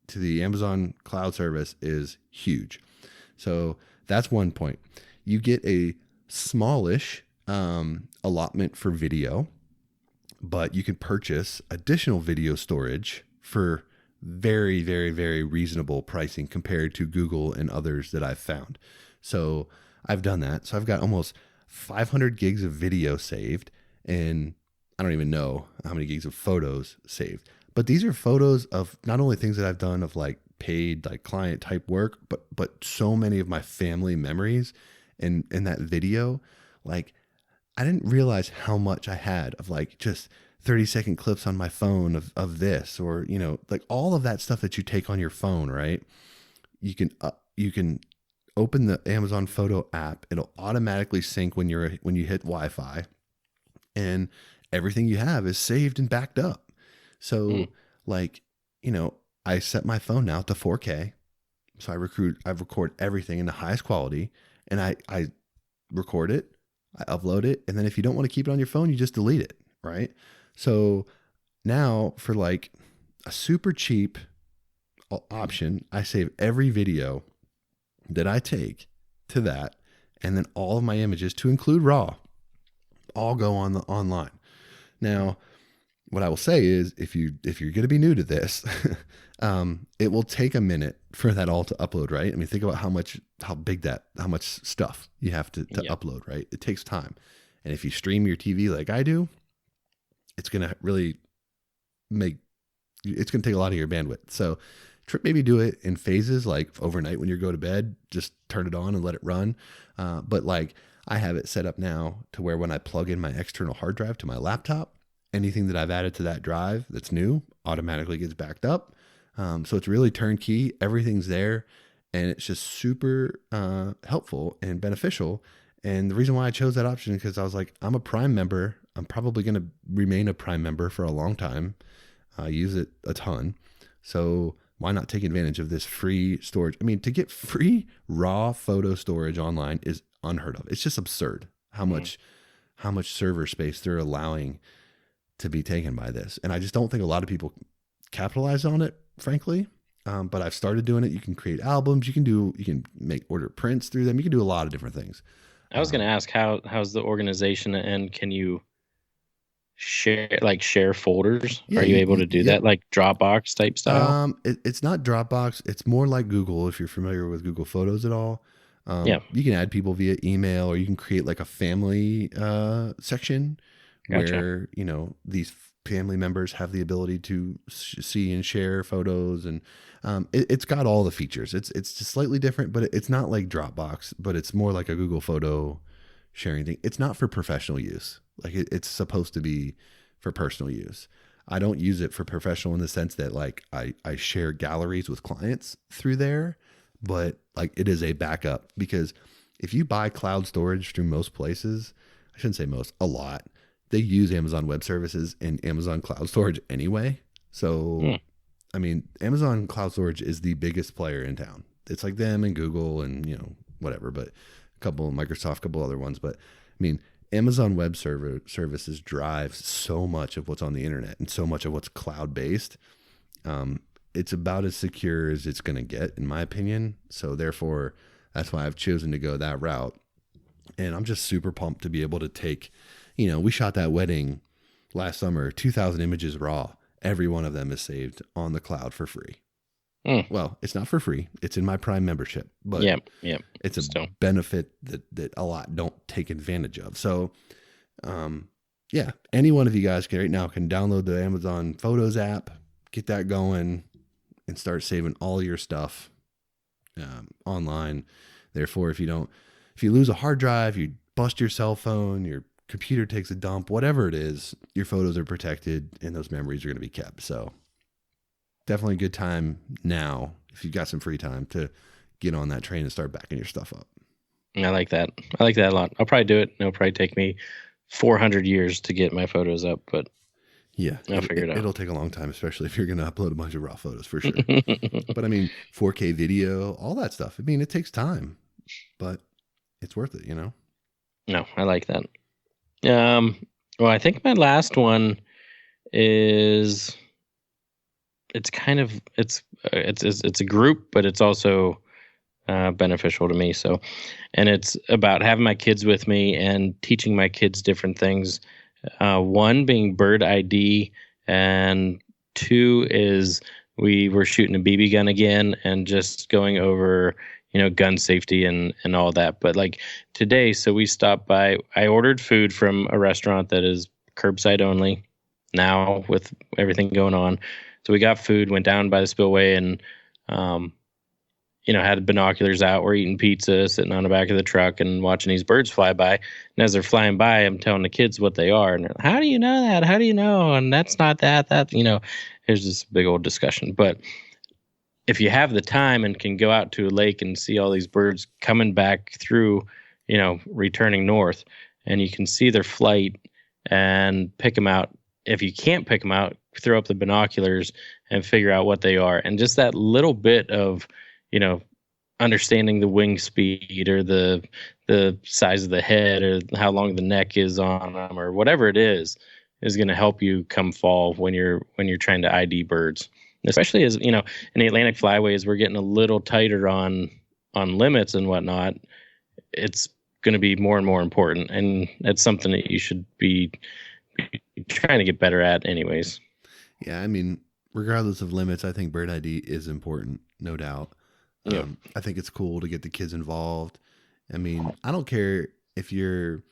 to the Amazon cloud service is huge. So that's one point. You get a smallish allotment for video, but you can purchase additional video storage for very, very, very reasonable pricing compared to Google and others that I've found. So I've done that. So I've got almost 500 gigs of video saved, and I don't even know how many gigs of photos saved. But these are photos of not only things that I've done of like paid, like client type work, but so many of my family memories in that video. Like, I didn't realize how much I had of like just 30-second clips on my phone of this, or, you know, like all of that stuff that you take on your phone, right? You can open the Amazon Photo app. It'll automatically sync when you hit Wi-Fi, and everything you have is saved and backed up. So like, you know, I set my phone now to 4K. So I record everything in the highest quality, and I record it, I upload it. And then if you don't want to keep it on your phone, you just delete it. Right. So now for like a super cheap option, I save every video that I take to that. And then all of my images, to include RAW, all go on the online. Now, what I will say is, if you're going to be new to this, it will take a minute for that all to upload, right? I mean, think about how much stuff you have to upload, right? It takes time. And if you stream your TV like I do, it's going to really it's going to take a lot of your bandwidth. So maybe do it in phases, like overnight when you go to bed, just turn it on and let it run. But like, I have it set up now to where when I plug in my external hard drive to my laptop, anything that I've added to that drive that's new automatically gets backed up. So it's really turnkey. Everything's there, and it's just super helpful and beneficial. And the reason why I chose that option is because I was like, I'm a Prime member. I'm probably going to remain a Prime member for a long time. I use it a ton. So why not take advantage of this free storage? I mean, to get free raw photo storage online is unheard of. It's just absurd how much server space they're allowing to be taken by this. And I just don't think a lot of people capitalize on it, frankly. But I've started doing it. You can create albums. You can order prints through them. You can do a lot of different things.
I was going to ask, how's the organization, and can you share folders?
Yeah,
Are you able to do that, like Dropbox type style?
It's not Dropbox. It's more like Google, if you're familiar with Google Photos at all. You can add people via email, or you can create like a family section. Gotcha. Where, you know, these family members have the ability to see and share photos, and it's got all the features. It's just slightly different, but it's not like Dropbox, but it's more like a Google Photo sharing thing. It's not for professional use. Like it's supposed to be for personal use. I don't use it for professional in the sense that like I share galleries with clients through there, but like it is a backup, because if you buy cloud storage through most places, I shouldn't say most, a lot, they use Amazon Web Services and Amazon Cloud Storage anyway. So, I mean, Amazon Cloud Storage is the biggest player in town. It's like them and Google and, you know, whatever, but a couple, Microsoft, a couple other ones. But I mean, Amazon Web Services drives so much of what's on the internet and so much of what's cloud-based. It's about as secure as it's going to get, in my opinion. So therefore, that's why I've chosen to go that route. And I'm just super pumped to be able to take, you know, we shot that wedding last summer, 2,000 images raw. Every one of them is saved on the cloud for free. Well, it's not for free. It's in my Prime membership, but it's a benefit that a lot don't take advantage of. So, yeah, any one of you guys can right now can download the Amazon Photos app, get that going, and start saving all your stuff online. Therefore, if you lose a hard drive, you bust your cell phone, your computer takes a dump, whatever it is, your photos are protected and those memories are going to be kept. So definitely a good time now, if you've got some free time, to get on that train and start backing your stuff up.
I like that. I like that a lot. I'll probably do it. It'll probably take me 400 years to get my photos up, but
yeah,
I'll figure it out.
It'll take a long time, especially if you're going to upload a bunch of raw photos for sure. But I mean, 4K video, all that stuff. I mean, it takes time, but it's worth it, you know?
No, I like that. Well, I think my last one is it's a group, but it's also beneficial to me. So, and it's about having my kids with me and teaching my kids different things. One being bird ID, and two is we were shooting a BB gun again and just going over, gun safety and all that. But like today, so we stopped by, I ordered food from a restaurant that is curbside only now with everything going on. So we got food, went down by the spillway and, had binoculars out. We're eating pizza, sitting on the back of the truck and watching these birds fly by. And as they're flying by, I'm telling the kids what they are. And they're like, how do you know that? How do you know? And that's not that, there's this big old discussion. But if you have the time and can go out to a lake and see all these birds coming back through, returning north, and you can see their flight and pick them out. If you can't pick them out, throw up the binoculars and figure out what they are. And just that little bit of, understanding the wing speed or the size of the head or how long the neck is on them or whatever it is going to help you come fall when you're trying to ID birds. Especially as, in the Atlantic flyways, we're getting a little tighter on limits and whatnot. It's going to be more and more important. And it's something that you should be trying to get better at anyways.
Yeah. I mean, regardless of limits, I think bird ID is important, no doubt.
Yeah.
I think it's cool to get the kids involved. I mean, I don't care if you're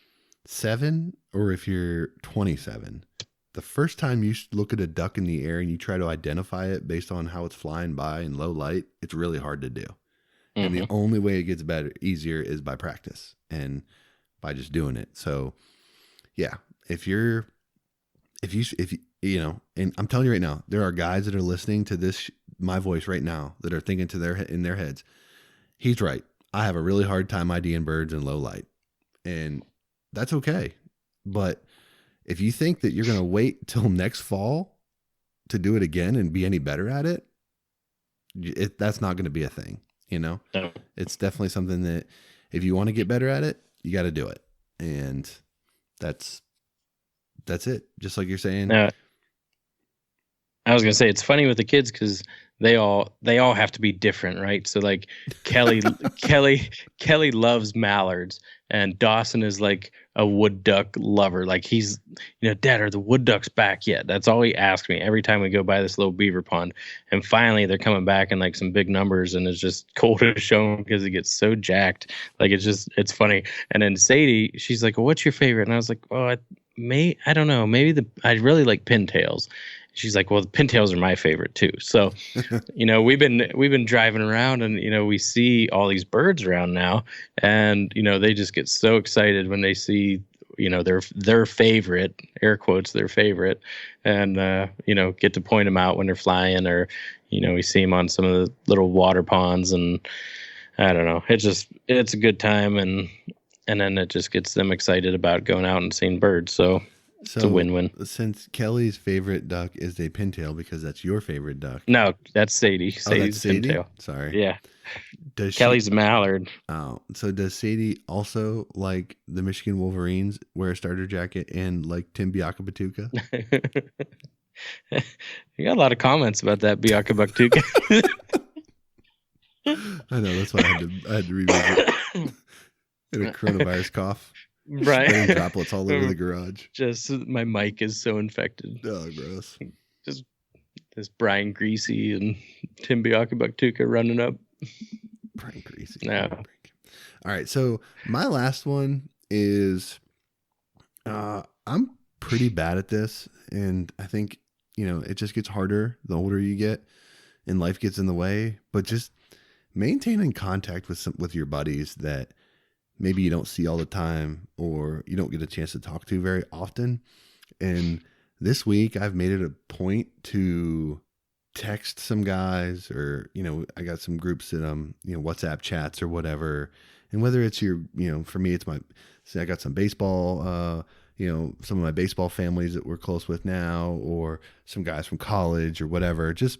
7 or if you're 27. The first time you look at a duck in the air and you try to identify it based on how it's flying by in low light, it's really hard to do. Mm-hmm. And the only way it gets easier is by practice and by just doing it. So yeah, if you, and I'm telling you right now, there are guys that are listening to this, my voice right now, that are thinking in their heads, he's right. I have a really hard time IDing birds in low light, and that's okay. But if you think that you're going to wait till next fall to do it again and be any better at it, that's not going to be a thing. No. It's definitely something that if you want to get better at it, you got to do it. And that's it. Just like you're saying.
I was going to say, it's funny with the kids because they all have to be different, right? So like Kelly loves mallards, and Dawson is like a wood duck lover. Like he's, Dad, are the wood ducks back yet? That's all he asks me every time we go by this little beaver pond. And finally they're coming back in like some big numbers, and it's just cool to show him because he gets so jacked. Like it's funny. And then Sadie, she's like, well, what's your favorite? And I was like, oh, I don't know. Maybe I really like pintails. She's like, well, the pintails are my favorite too. So, we've been driving around and, we see all these birds around now, and, they just get so excited when they see, their favorite, air quotes, their favorite, and, get to point them out when they're flying, or, we see them on some of the little water ponds, and I don't know. It's a good time. And then it just gets them excited about going out and seeing birds. So it's a win-win.
Since Kelly's favorite duck is a pintail, because that's your favorite duck.
No, that's Sadie. Sadie's
Sadie?
pintail.
Sorry.
Yeah. Kelly's mallard.
Oh, so does Sadie also, like the Michigan Wolverines, wear a starter jacket and like Tim Biakabatuka?
You got a lot of comments about that Biakabatuka.
I know, that's why I had to revisit. And a coronavirus cough.
Right.
Spraying droplets all over the garage.
Just my mic is so infected.
Oh, gross.
Just this Brian Greasy and Tim Biakabatuka running up.
Brian Greasy.
No.
All right. So my last one is I'm pretty bad at this. And I think, it just gets harder the older you get and life gets in the way. But just maintaining contact with your buddies that maybe you don't see all the time or you don't get a chance to talk to very often. And this week I've made it a point to text some guys, or, I got some groups that, WhatsApp chats or whatever. And whether it's for me, I got some baseball, some of my baseball families that we're close with now, or some guys from college or whatever, just,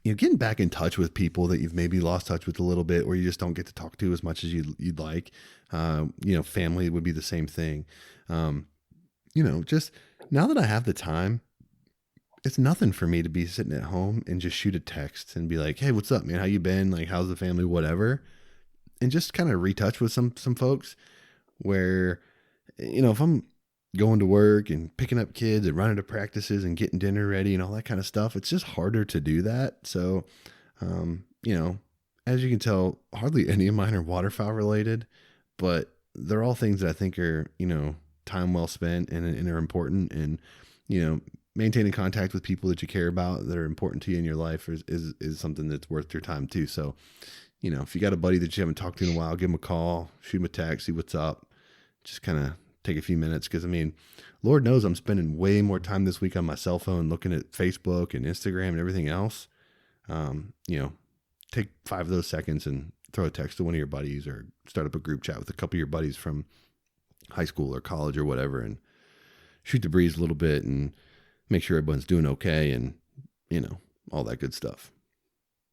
getting back in touch with people that you've maybe lost touch with a little bit, or you just don't get to talk to as much as you'd like. Family would be the same thing. Just now that I have the time, it's nothing for me to be sitting at home and just shoot a text and be like, "Hey, what's up, man? How you been? Like, how's the family? Whatever." And just kind of retouch with some folks where, if I'm going to work and picking up kids and running to practices and getting dinner ready and all that kind of stuff, it's just harder to do that. So, as you can tell, hardly any of mine are waterfowl related, but they're all things that I think are, time well spent and are important. And, maintaining contact with people that you care about that are important to you in your life is something that's worth your time too. So, if you got a buddy that you haven't talked to in a while, give him a call, shoot him a text, see what's up. Just kind of take a few minutes. Cause Lord knows I'm spending way more time this week on my cell phone, looking at Facebook and Instagram and everything else. Take 5 of those seconds and throw a text to one of your buddies, or start up a group chat with a couple of your buddies from high school or college or whatever, and shoot the breeze a little bit and make sure everyone's doing okay, and, all that good stuff.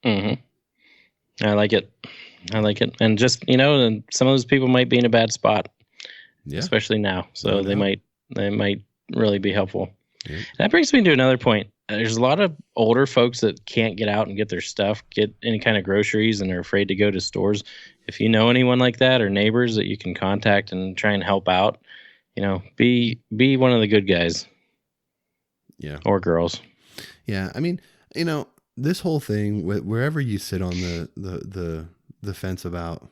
Mm-hmm. I like it. And just, and some of those people might be in a bad spot, especially now. So they might really be helpful. Yeah. That brings me to another point. There's a lot of older folks that can't get out and get their stuff, get any kind of groceries, and are afraid to go to stores. If you know anyone like that, or neighbors that you can contact and try and help out, be one of the good guys.
Yeah.
Or girls.
Yeah. This whole thing, wherever you sit on the fence about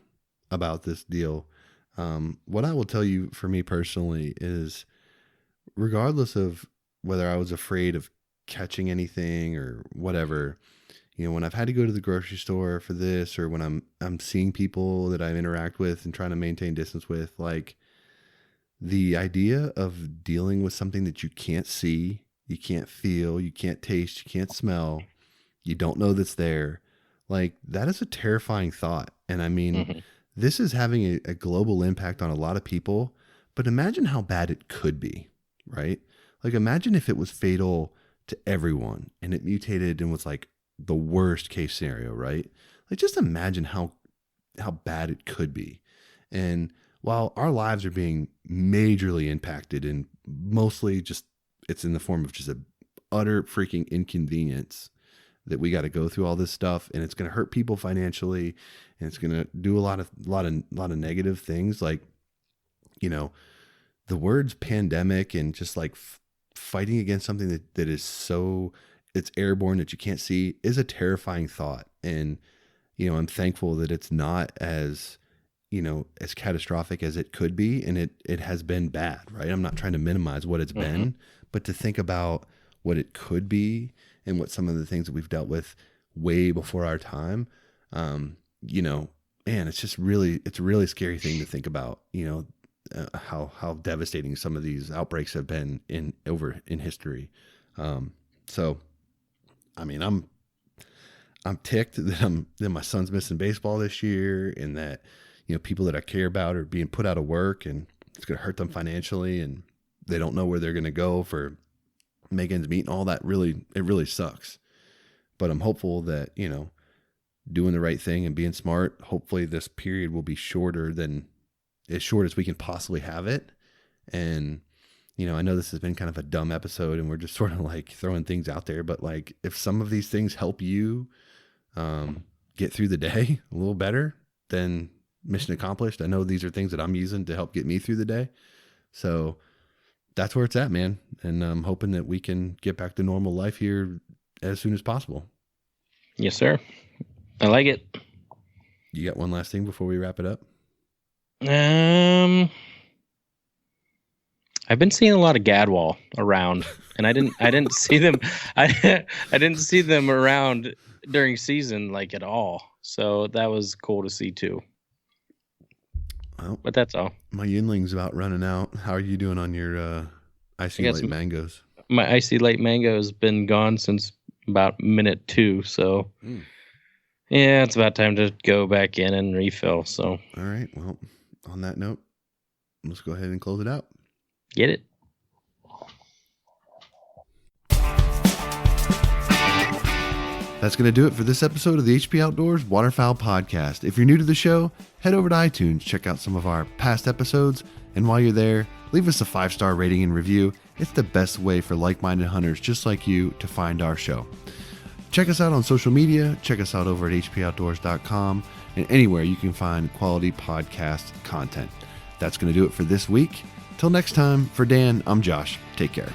this deal, what I will tell you for me personally is, regardless of whether I was afraid of catching anything or whatever, when I've had to go to the grocery store for this, or when I'm seeing people that I interact with and trying to maintain distance with, like, the idea of dealing with something that you can't see, you can't feel, you can't taste, you can't smell, you don't know that's there, like, that is a terrifying thought. And mm-hmm. This is having a global impact on a lot of people, but imagine how bad it could be, right? Like, imagine if it was fatal to everyone and it mutated and was like the worst case scenario, right? Like, just imagine how bad it could be. And while our lives are being majorly impacted, and mostly just, it's in the form of just a utter freaking inconvenience that we got to go through all this stuff, and it's going to hurt people financially, and it's going to do a lot of negative things. Like, the words pandemic and just like fighting against something that is so, it's airborne, that you can't see, is a terrifying thought. And, I'm thankful that it's not as catastrophic as it could be. And it has been bad, right? I'm not trying to minimize what it's mm-hmm. been, but to think about what it could be and what some of the things that we've dealt with way before our time, man, it's a really scary thing to think about, how devastating some of these outbreaks have been in history. So, I'm ticked that my son's missing baseball this year, and that, people that I care about are being put out of work, and it's going to hurt them financially, and they don't know where they're going to go for make ends meet and all that. It really sucks. But I'm hopeful that, doing the right thing and being smart, hopefully this period will be shorter than as short as we can possibly have it. And, I know this has been kind of a dumb episode and we're just sort of like throwing things out there, but like, if some of these things help you get through the day a little better, then mission accomplished. I know these are things that I'm using to help get me through the day. So that's where it's at, man. And I'm hoping that we can get back to normal life here as soon as possible.
Yes, sir. I like it.
You got one last thing before we wrap it up?
I've been seeing a lot of gadwall around, and I didn't see them. I didn't see them around during season like at all. So that was cool to see too.
Well,
but that's all.
My Yinling's about running out. How are you doing on your icy late mangoes?
My icy late mango has been gone since about minute 2. So yeah, it's about time to go back in and refill. So
all right. Well, on that note, let's go ahead and close it out.
Get it.
That's going to do it for this episode of the HP Outdoors Waterfowl Podcast. If you're new to the show, head over to iTunes, check out some of our past episodes, and while you're there, leave us a 5-star rating and review. It's the best way for like-minded hunters just like you to find our show. Check us out on social media, check us out over at hpoutdoors.com, and anywhere you can find quality podcast content. That's going to do it for this week. Till next time, for Dan, I'm Josh. Take care.